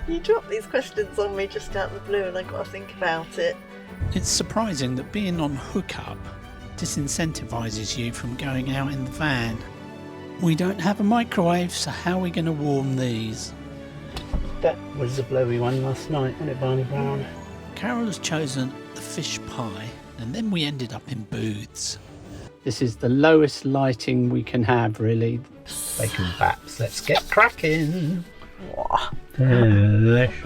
You drop these questions on me just out of the blue and I've got to think about it. It's surprising that being on hookup disincentivises you from going out in the van. We don't have a microwave, so how are we going to warm these? That was a blowy one last night, wasn't it, Barney Brown? Carol has chosen the fish pie, and then we ended up in booths. This is the lowest lighting we can have, really. Bacon baps. Let's get cracking. Delicious.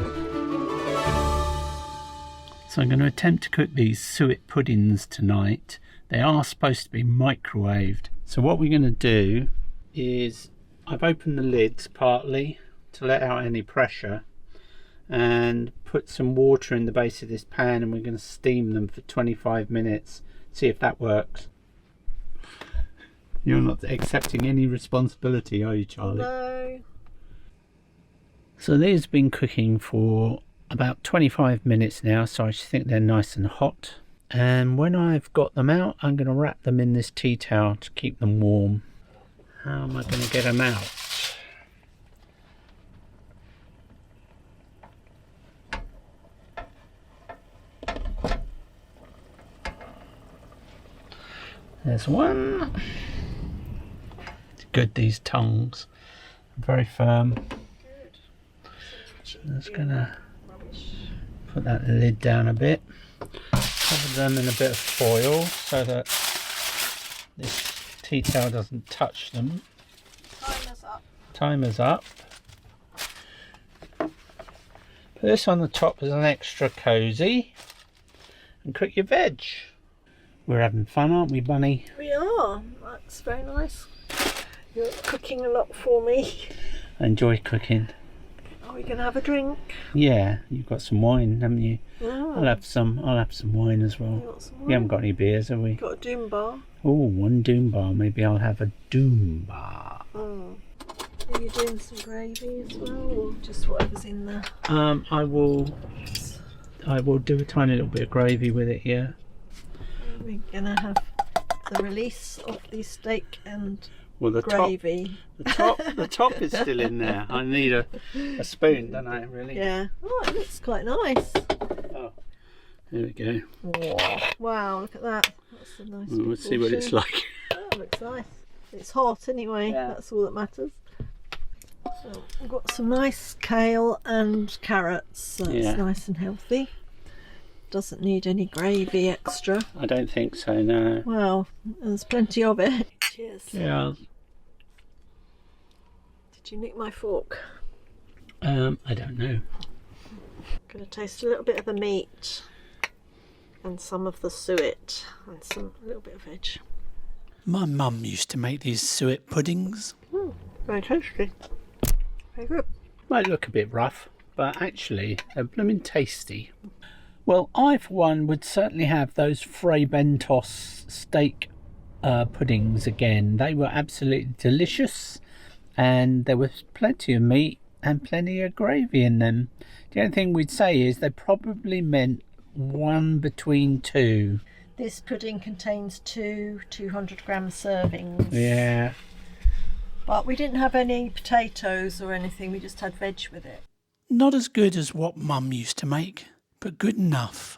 So I'm going to attempt to cook these suet puddings tonight. They are supposed to be microwaved. So what we're going to do is I've opened the lids partly to let out any pressure and put some water in the base of this pan, and we're going to steam them for 25 minutes. See if that works. You're not accepting any responsibility, are you, Charlie? No. So these have been cooking for about 25 minutes now, so I think they're nice and hot. And when I've got them out, I'm going to wrap them in this tea towel to keep them warm. How am I going to get them out? There's one. It's good, these tongues. Very firm. Good. I'm just going to put that lid down a bit. Cover them in a bit of foil so that this tea towel doesn't touch them. Timer's up. Timer's up. Put this on the top as an extra cosy. And cook your veg. We're having fun, aren't we, Bunny? We are. That's very nice. You're cooking a lot for me. I enjoy cooking. Are we going to have a drink? Yeah, you've got some wine, haven't you? Oh. I'll have some wine as well. You got some wine? We haven't got any beers, have we? Got a doom bar. Oh, one doom bar. Maybe I'll have a doom bar. Oh. Are you doing some gravy as well, or just whatever's in there? I will do a tiny little bit of gravy with it, yeah. We're gonna have the release of the steak and Well, gravy. The top is still in there. I need a spoon, don't I, really? Yeah. Oh, it looks quite nice. Oh, there we go. Wow, look at that. That's a nice. Well, let's see what it's proportion. like. Oh, it looks nice. It's hot anyway. Yeah. That's all that matters. So we've got some nice kale and carrots. So Yeah. it's nice and healthy. Doesn't need any gravy extra. I don't think so, no. Well, there's plenty of it. Cheers. Yeah. Did you nick my fork? I don't know. Gonna taste a little bit of the meat and some of the suet and a little bit of veg. My mum used to make these suet puddings. Very tasty. Very good. Might look a bit rough, but actually they're blooming tasty. Well, I for one would certainly have those Fray Bentos steak puddings again. They were absolutely delicious, and there was plenty of meat and plenty of gravy in them. The only thing we'd say is they probably meant one between two. This pudding contains two 200-gram servings. Yeah. But we didn't have any potatoes or anything, we just had veg with it. Not as good as what Mum used to make, but good enough.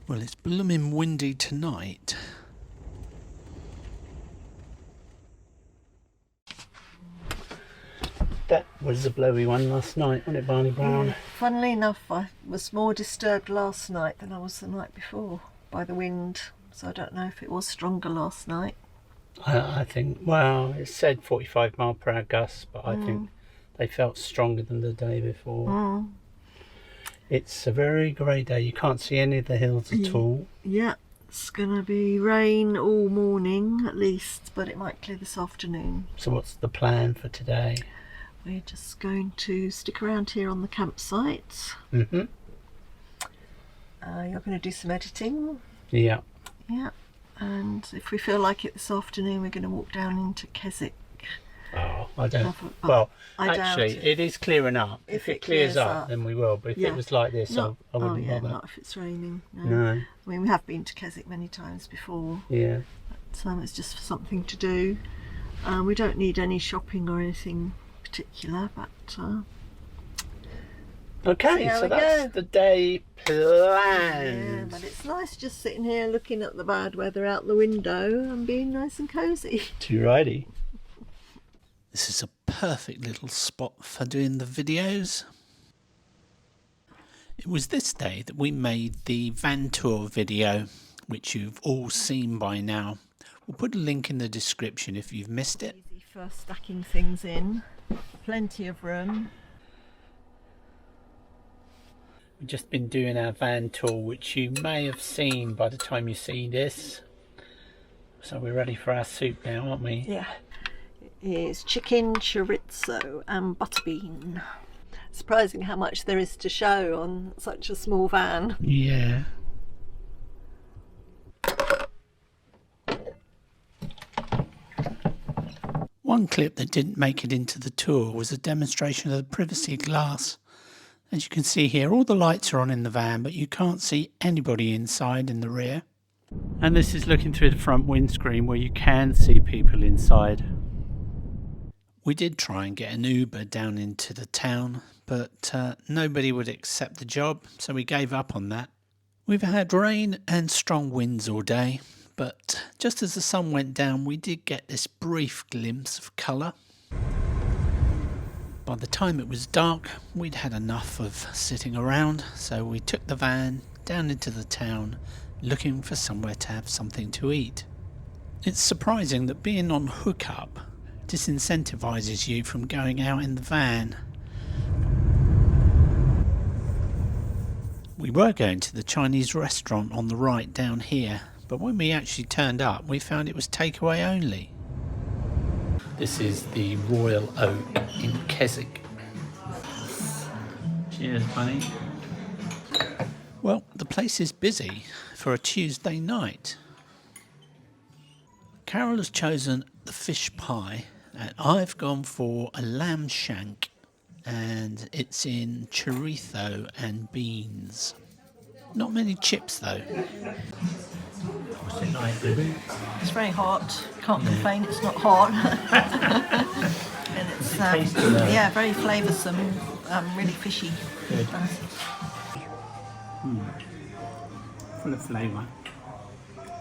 Well, it's blooming windy tonight. That was a blowy one last night, wasn't it, Barney Brown? Yeah. Funnily enough, I was more disturbed last night than I was the night before by the wind, so I don't know if it was stronger last night. I think, well, it said 45 mile per hour gusts, but I think they felt stronger than the day before. It's a very grey day. You can't see any of the hills at all. Yeah, it's going to be rain all morning at least, but it might clear this afternoon. So what's the plan for today? We're just going to stick around here on the campsite. Mm-hmm. You're going to do some editing. Yeah. Yeah, and if we feel like it this afternoon, we're going to walk down into Keswick Oh, I don't. But Well, I actually, doubt it is clearing up. If it clears up, then we will. But if it was like this, not, I wouldn't yeah, bother. not if it's raining. No. No. I mean, we have been to Keswick many times before. Yeah. So it's just for something to do. We don't need any shopping or anything particular, but Okay, so that's the day planned. yeah, but it's nice just sitting here looking at the bad weather out the window and being nice and cosy. Too righty. This is a perfect little spot for doing the videos. It was this day that we made the van tour video, which you've all seen by now. We'll put a link in the description if you've missed it. Easy for stacking things in, plenty of room. We've just been doing our van tour, which you may have seen by the time you see this. So we're ready for our soup now, aren't we? Yeah. It is chicken, chorizo and butterbean. Surprising how much there is to show on such a small van. Yeah. One clip that didn't make it into the tour was a demonstration of the privacy glass. As you can see here, all the lights are on in the van, but you can't see anybody inside in the rear. And this is looking through the front windscreen where you can see people inside. We did try and get an Uber down into the town, but nobody would accept the job, so we gave up on that. We've had rain and strong winds all day, but just as the sun went down, we did get this brief glimpse of colour. By the time it was dark, we'd had enough of sitting around, so we took the van down into the town, looking for somewhere to have something to eat. It's surprising that being on hookup disincentivises you from going out in the van. We were going to the Chinese restaurant on the right down here, but when we actually turned up, we found it was takeaway only. This is the Royal Oak in Keswick. Cheers, bunny. Well, the place is busy for a Tuesday night. Carol has chosen the fish pie, and I've gone for a lamb shank, and it's in chorizo and beans. Not many chips though. What's it like, baby? It's very hot. Can't complain. It's not hot. And it's yeah, very flavoursome. Really fishy. Good. Full of flavour.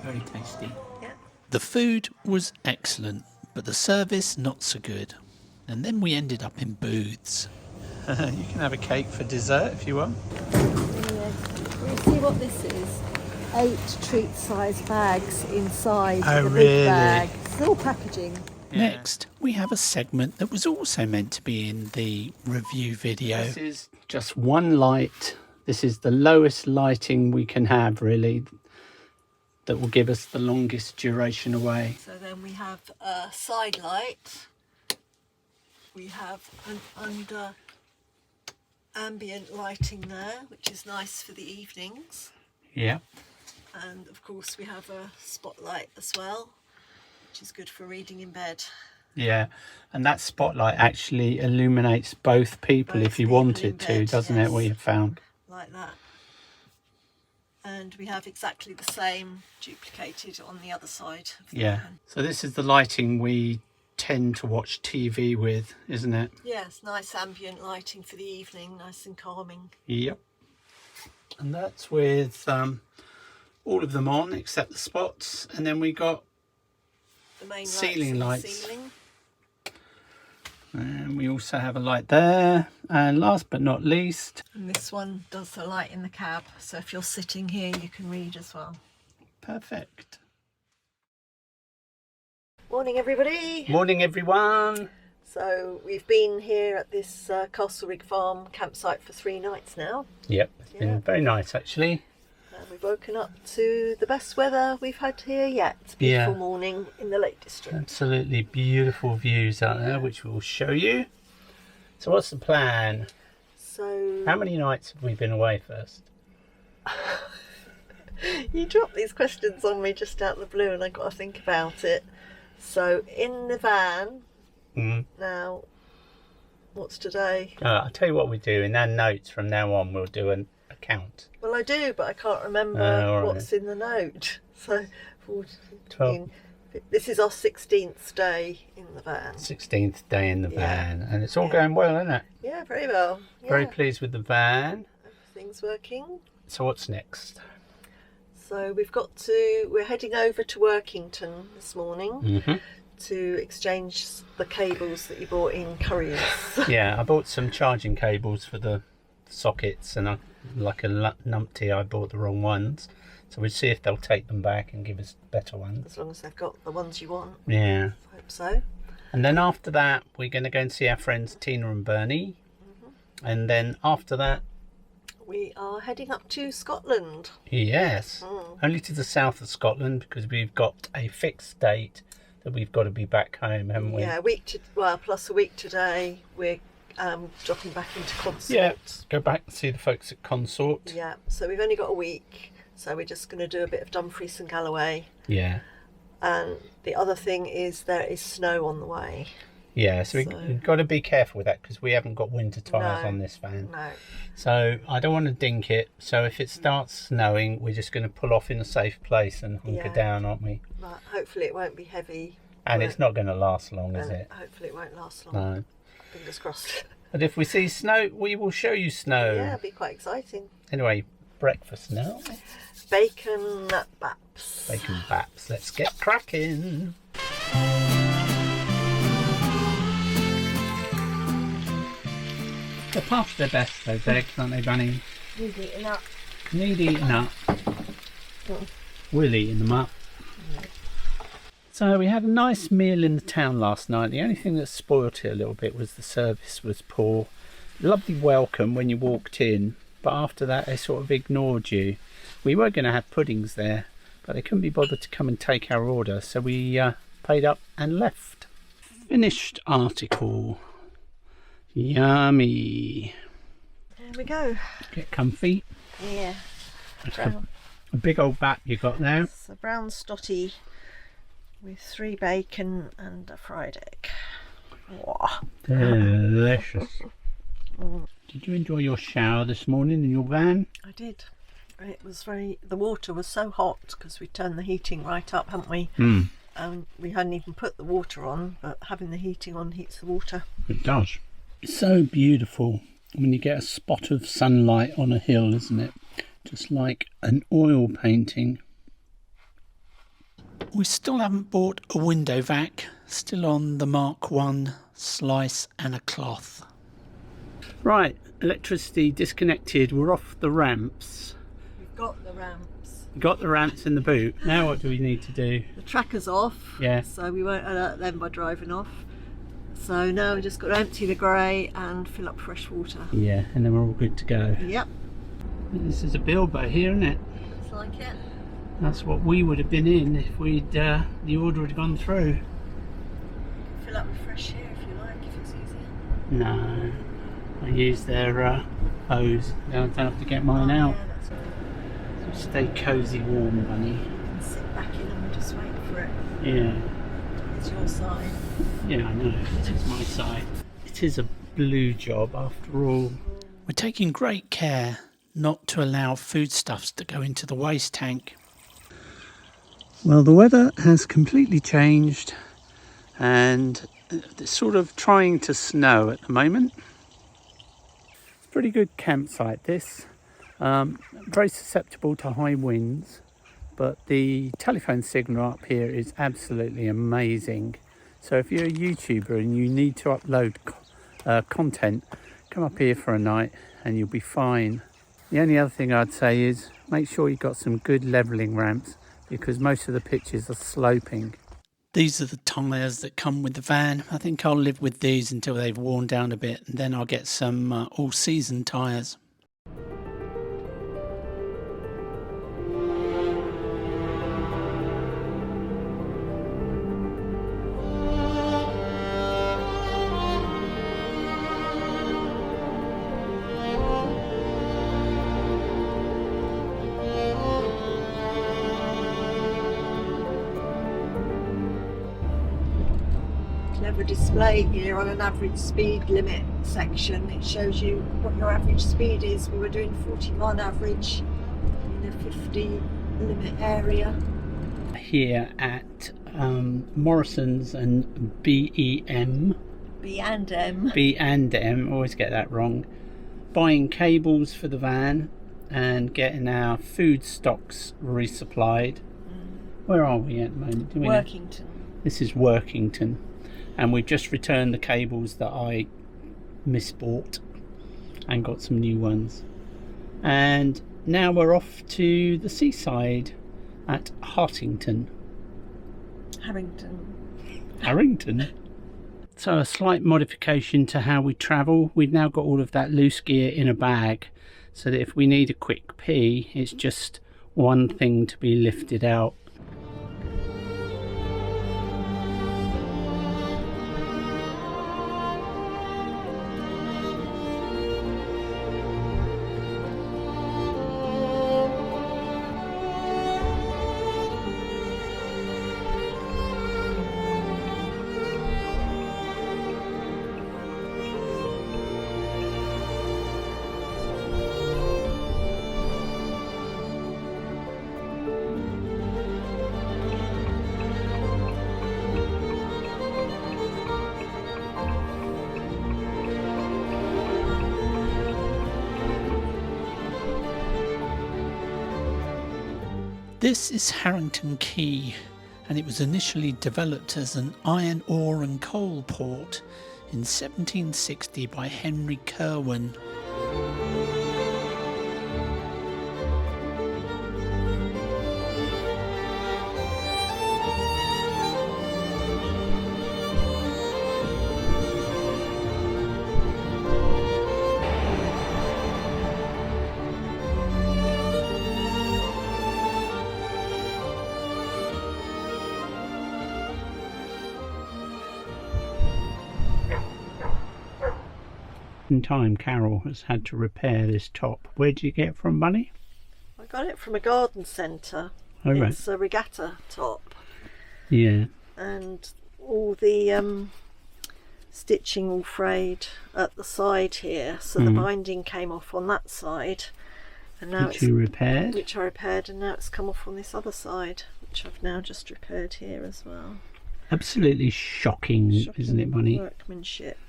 Very tasty. Yeah. The food was excellent, but the service not so good. And then we ended up in booths. You can have a cake for dessert if you want. You see what this is? 8 treat-sized bags inside Oh, the really? big bag. It's all packaging. Yeah. Next, we have a segment that was also meant to be in the review video. This is just one light. This is the lowest lighting we can have, really, that will give us the longest duration away. So then we have a side light. We have an under ambient lighting there, which is nice for the evenings. Yeah. And of course we have a spotlight as well, which is good for reading in bed. Yeah, and that spotlight actually illuminates both people if you wanted to, doesn't it, we have found? Like that. And we have exactly the same duplicated on the other side of the van. So this is the lighting we tend to watch TV with, isn't it? Yes, nice ambient lighting for the evening, nice and calming. Yep. And that's with all of them on except the spots, and then we got The main ceiling lights. lights. The ceiling. And we also have a light there, and last but not least, And this one does the light in the cab, so if you're sitting here you can read as well. perfect. Morning everybody! Morning everyone. So we've been here at this Castlerig Farm campsite for 3 nights now. Yep, it's been very nice actually. And we've woken up to the best weather we've had here yet. It's a beautiful morning in the Lake District. Absolutely beautiful views out there, which we'll show you. So what's the plan? So How many nights have we been away first? you dropped these questions on me just out of the blue and I got to think about it. So in the van Now, what's today? I'll tell you what we do. In our notes from now on, we'll do an account. Well, I do, but I can't remember what's in the note. So, 14, this is our 16th day in the van. 16th day in the van, and it's all going well, isn't it? Yeah, very well. Yeah. Very pleased with the van. Everything's working. So what's next? So we're heading over to Workington this morning to exchange the cables that you bought in Curry's. Yeah, I bought some charging cables for the sockets, and like a numpty, I bought the wrong ones. So we'll see if they'll take them back and give us better ones. As long as they've got the ones you want. Yeah. I hope so. And then after that, we're going to go and see our friends Tina and Bernie. And then after that, we are heading up to Scotland. Yes. Only to the south of Scotland, because we've got a fixed date that we've got to be back home, haven't we? Yeah, plus a week today. We're dropping back into Consort. Yeah, go back and see the folks at Consort. Yeah, so we've only got a week. So we're just going to do a bit of Dumfries and Galloway. Yeah. And the other thing is there is snow on the way. Yeah, so we've got to be careful with that, because we haven't got winter tyres on this van. No. So I don't want to dink it. So if it starts snowing, we're just going to pull off in a safe place and hunker down, aren't we? But hopefully it won't be heavy. And it's not going to last long, is it? Hopefully it won't last long. No. Fingers crossed. But if we see snow, we will show you snow. Yeah, it'll be quite exciting. Anyway, breakfast now. Bacon baps. Bacon baps. Let's get cracking. They're past their best, those eggs, aren't they, Bunny? Need eating up. Need eating up. We'll eating them up. So we had a nice meal in the town last night. The only thing that spoilt it a little bit was the service was poor. Lovely welcome when you walked in, but after that they sort of ignored you. We were going to have puddings there, but they couldn't be bothered to come and take our order, so we paid up and left. Finished article. Yummy. There we go. Get comfy. Yeah. A big old bat you got there. It's a brown stotty with 3 bacon and a fried egg. Wow. Delicious. Did you enjoy your shower this morning in your van? I did. It was the water was so hot because we turned the heating right up, haven't we? And we hadn't even put the water on, but having the heating on heats the water. It does. It's so beautiful when you get a spot of sunlight on a hill, isn't it? Just like an oil painting. We still haven't bought a window vac. Still on the Mark 1 slice and a cloth. Right, electricity disconnected. We're off the ramps. We've got the ramps. Got the ramps in the boot. Now what do we need to do? The tracker's off. Yeah. So we won't alert them by driving off. So now we just got to empty the grey and fill up fresh water. Yeah, and then we're all good to go. Yep. This is a bilbo here, isn't it? Looks like it. That's what we would have been in if we'd the order had gone through. Fill up with fresh here if you like, if it's easier. No, I use their hose. I don't have to get mine out. Yeah, that's right. So stay cosy warm, Bunny. You can sit back in and just wait for it. Yeah. It's your side. Yeah, I know. It is my side. It is a blue job after all. We're taking great care not to allow foodstuffs to go into the waste tank. Well, the weather has completely changed and it's sort of trying to snow at the moment. It's a pretty good campsite, this. Very susceptible to high winds, but the telephone signal up here is absolutely amazing. So if you're a YouTuber and you need to upload content, come up here for a night and you'll be fine. The only other thing I'd say is make sure you've got some good levelling ramps, because most of the pitches are sloping. These are the tyres that come with the van. I think I'll live with these until they've worn down a bit, and then I'll get some all-season tyres. have a display here on an average speed limit section. It shows you what your average speed is. We were doing 41 average in a 50 limit area. Here at Morrison's and B&M. B&M, always get that wrong. Buying cables for the van and getting our food stocks resupplied. Where are we at the moment? Workington. This is Workington, and we've just returned the cables that I misbought and got some new ones. And now we're off to the seaside at Harrington. Harrington. So a slight modification to how we travel. We've now got all of that loose gear in a bag, so that if we need a quick pee, it's just one thing to be lifted out. This is Harrington Quay, and it was initially developed as an iron ore and coal port in 1760 by Henry Curwen. In time, Carol has had to repair this top. Where did you get it from, Bunny? I got it from a garden centre. Oh, right. It's a regatta top. Yeah. And all the stitching all frayed at the side here, so the binding came off on that side. And now which you repaired? Which I repaired, and now it's come off on this other side, which I've now just repaired here as well. Absolutely shocking, isn't it, Bunny? Workmanship.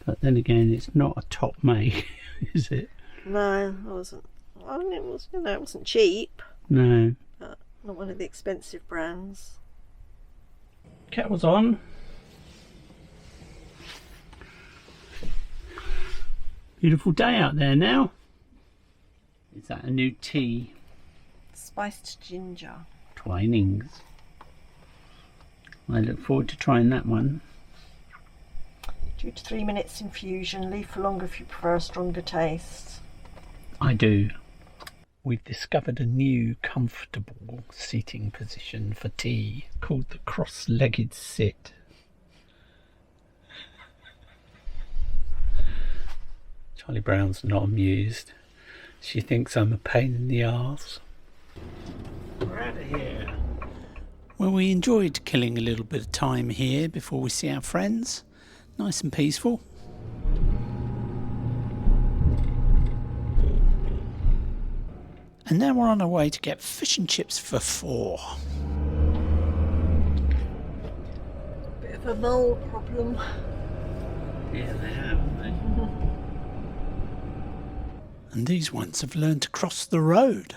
But then again, it's not a top make, is it? No, I wasn't. I mean, it was, it wasn't cheap. No. But not one of the expensive brands. Kettle's on. Beautiful day out there now. Is that a new tea? Spiced ginger. Twinings. I look forward to trying that one. 2 to 3 minutes infusion. Leave for longer if you prefer a stronger taste. I do. We've discovered a new comfortable seating position for tea called the cross-legged sit. Charlie Brown's not amused. She thinks I'm a pain in the arse. We're out of here. Well, we enjoyed killing a little bit of time here before we see our friends. Nice and peaceful. And now we're on our way to get fish and chips for 4. Bit of a mole problem. Yeah, they have, haven't they? And these ones have learned to cross the road.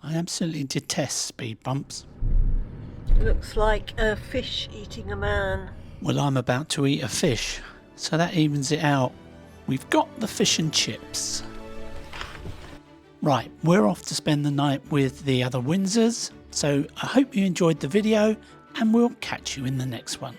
I absolutely detest speed bumps. Looks like a fish eating a man. Well, I'm about to eat a fish, so that evens it out. We've got the fish and chips. Right, we're off to spend the night with the other Windsors, so I hope you enjoyed the video, and we'll catch you in the next one.